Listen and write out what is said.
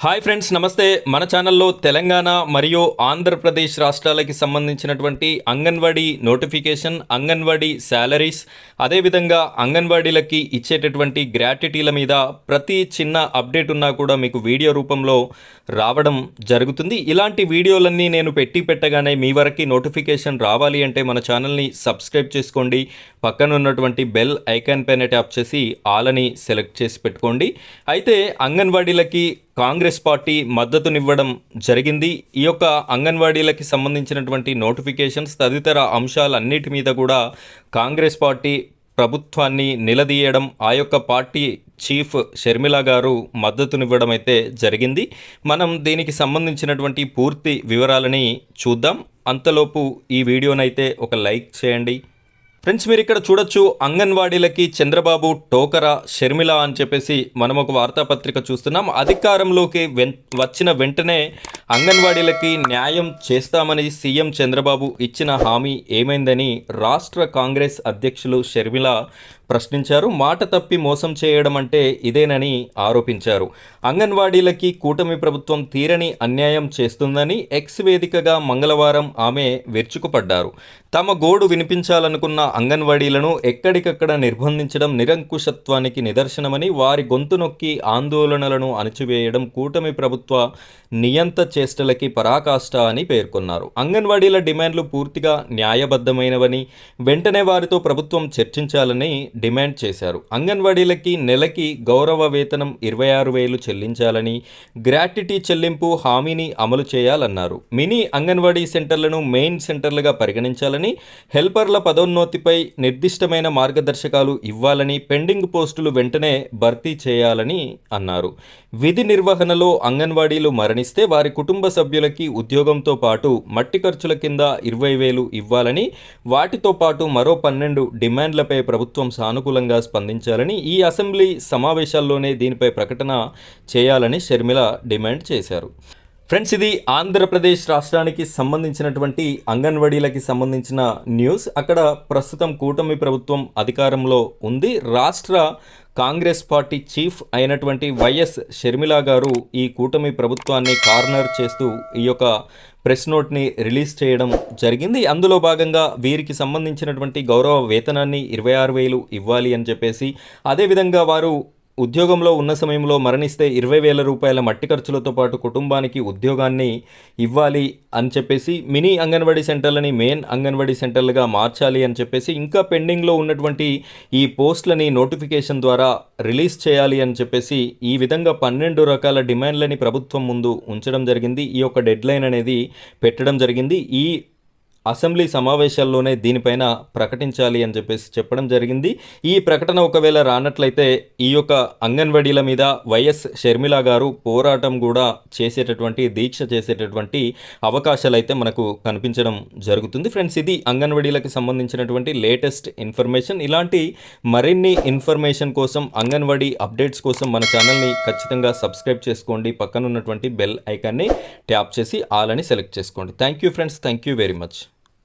Hi friends, నమస్తే. మన ఛానల్లో తెలంగాణ మరియు ఆంధ్రప్రదేశ్ రాష్ట్రాలకి సంబంధించినటువంటి అంగన్వాడీ నోటిఫికేషన్, అంగన్వాడీ శాలరీస్, అదేవిధంగా అంగన్వాడీలకి ఇచ్చేటటువంటి గ్రాట్యుటీల మీద ప్రతి చిన్న అప్డేట్ ఉన్నా కూడా మీకు వీడియో రూపంలో రావడం జరుగుతుంది. ఇలాంటి వీడియోలన్నీ నేను పెట్టగానే మీ వరకు నోటిఫికేషన్ రావాలి అంటే మన ఛానల్ని సబ్స్క్రైబ్ చేసుకోండి. పక్కన ఉన్నటువంటి బెల్ ఐకాన్ పైన ట్యాప్ చేసి ఆల్ అని సెలెక్ట్ చేసి పెట్టుకోండి. అయితే అంగన్వాడీలకి కాంగ్రెస్ పార్టీ మద్దతునివ్వడం జరిగింది. ఈ యొక్క అంగన్వాడీలకి సంబంధించినటువంటి నోటిఫికేషన్స్ తదితర అంశాలన్నిటి మీద కూడా కాంగ్రెస్ పార్టీ ప్రభుత్వాన్ని నిలదీయడం, ఆ యొక్క పార్టీ చీఫ్ షర్మిల గారు మద్దతునివ్వడం అయితే జరిగింది. మనం దీనికి సంబంధించినటువంటి పూర్తి వివరాలని చూద్దాం. అంతలోపు ఈ వీడియోనైతే ఒక లైక్ చేయండి. ఫ్రెండ్స్, మీరు ఇక్కడ చూడొచ్చు, అంగన్వాడీలకి చంద్రబాబు టోకరా, షర్మిల అని చెప్పేసి మనం ఒక వార్తాపత్రిక చూస్తున్నాం. అధికారంలోకి వచ్చిన వెంటనే అంగన్వాడీలకి న్యాయం చేస్తామని సీఎం చంద్రబాబు ఇచ్చిన హామీ ఏమైందని రాష్ట్ర కాంగ్రెస్ అధ్యక్షులు షర్మిల ప్రశ్నించారు. మాట తప్పి మోసం చేయడం అంటే ఇదేనని ఆరోపించారు. అంగన్వాడీలకి కూటమి ప్రభుత్వం తీరని అన్యాయం చేస్తుందని ఎక్స్ వేదికగా మంగళవారం ఆమె విరుచుకుపడ్డారు. తమ గోడు వినిపించాలనుకున్న అంగన్వాడీలను ఎక్కడికక్కడ నిర్బంధించడం నిరంకుశత్వానికి నిదర్శనమని, వారి గొంతు నొక్కి ఆందోళనలను అణచివేయడం కూటమి ప్రభుత్వ నియంత చేష్టలకి పరాకాష్ట అని పేర్కొన్నారు. అంగన్వాడీల డిమాండ్లు పూర్తిగా న్యాయబద్ధమైనవని, వెంటనే వారితో ప్రభుత్వం చర్చించాలని డిమాండ్ చేశారు. అంగన్వాడీలకి నెలకి గౌరవ వేతనం 26,000 చెల్లించాలని, గ్రాట్యుటీ చెల్లింపు హామీని అమలు చేయాలన్నారు. మినీ అంగన్వాడీ సెంటర్లను మెయిన్ సెంటర్లుగా పరిగణించాలని, హెల్పర్ల పదోన్నతిపై నిర్దిష్టమైన మార్గదర్శకాలు ఇవ్వాలని, పెండింగ్ పోస్టులు వెంటనే భర్తీ చేయాలని అన్నారు. విధి నిర్వహణలో అంగన్వాడీలు మరణిస్తే వారి కుటుంబ సభ్యులకి ఉద్యోగంతో పాటు మట్టి ఖర్చుల కింద 20,000 ఇవ్వాలని, వాటితో పాటు మరో 12 డిమాండ్లపై ప్రభుత్వం సానుకూలంగా స్పందించాలని, ఈ అసెంబ్లీ సమావేశాల్లోనే దీనిపై ప్రకటన చేయాలని షర్మిల డిమాండ్ చేశారు. ఫ్రెండ్స్, ఇది ఆంధ్రప్రదేశ్ రాష్ట్రానికి సంబంధించినటువంటి అంగన్వాడీలకి సంబంధించిన న్యూస్. అక్కడ ప్రస్తుతం కూటమి ప్రభుత్వం అధికారంలో ఉంది. రాష్ట్ర కాంగ్రెస్ పార్టీ చీఫ్ అయినటువంటి వైఎస్ షర్మిల గారు ఈ కూటమి ప్రభుత్వాన్ని కార్నర్ చేస్తూ ఈ యొక్క ప్రెస్ నోట్ని రిలీజ్ చేయడం జరిగింది. అందులో భాగంగా వీరికి సంబంధించినటువంటి గౌరవ వేతనాన్ని 26,000 ఇవ్వాలి అని చెప్పేసి, అదేవిధంగా వారు ఉద్యోగంలో ఉన్న సమయంలో మరణిస్తే 20,000 రూపాయల మట్టి ఖర్చులతో పాటు కుటుంబానికి ఉద్యోగాన్ని ఇవ్వాలి అని చెప్పేసి, మినీ అంగన్వాడీ సెంటర్లని మెయిన్ అంగన్వాడీ సెంటర్లుగా మార్చాలి అని చెప్పేసి, ఇంకా పెండింగ్లో ఉన్నటువంటి ఈ పోస్టులని నోటిఫికేషన్ ద్వారా రిలీజ్ చేయాలి అని చెప్పేసి, ఈ విధంగా 12 రకాల డిమాండ్లని ప్రభుత్వం ముందు ఉంచడం జరిగింది. ఈ యొక్క డెడ్లైన్ అనేది పెట్టడం జరిగింది. ఈ అసెంబ్లీ సమావేశాల్లోనే దీనిపైన ప్రకటించాలి అని చెప్పేసి చెప్పడం జరిగింది. ఈ ప్రకటన ఒకవేళ రానట్లయితే ఈ యొక్క అంగన్వాడీల మీద వైఎస్ షర్మిల గారు పోరాటం కూడా చేసేటటువంటి, దీక్ష చేసేటటువంటి అవకాశాలు అయితే మనకు కనిపించడం జరుగుతుంది. ఫ్రెండ్స్, ఇది అంగన్వాడీలకు సంబంధించినటువంటి లేటెస్ట్ ఇన్ఫర్మేషన్. ఇలాంటి మరిన్ని ఇన్ఫర్మేషన్ కోసం, అంగన్వాడీ అప్డేట్స్ కోసం మన ఛానల్ని ఖచ్చితంగా సబ్స్క్రైబ్ చేసుకోండి. పక్కన ఉన్నటువంటి బెల్ ఐకాన్ని ట్యాప్ చేసి ఆల్ అని సెలెక్ట్ చేసుకోండి. Thank you friends, thank you very much.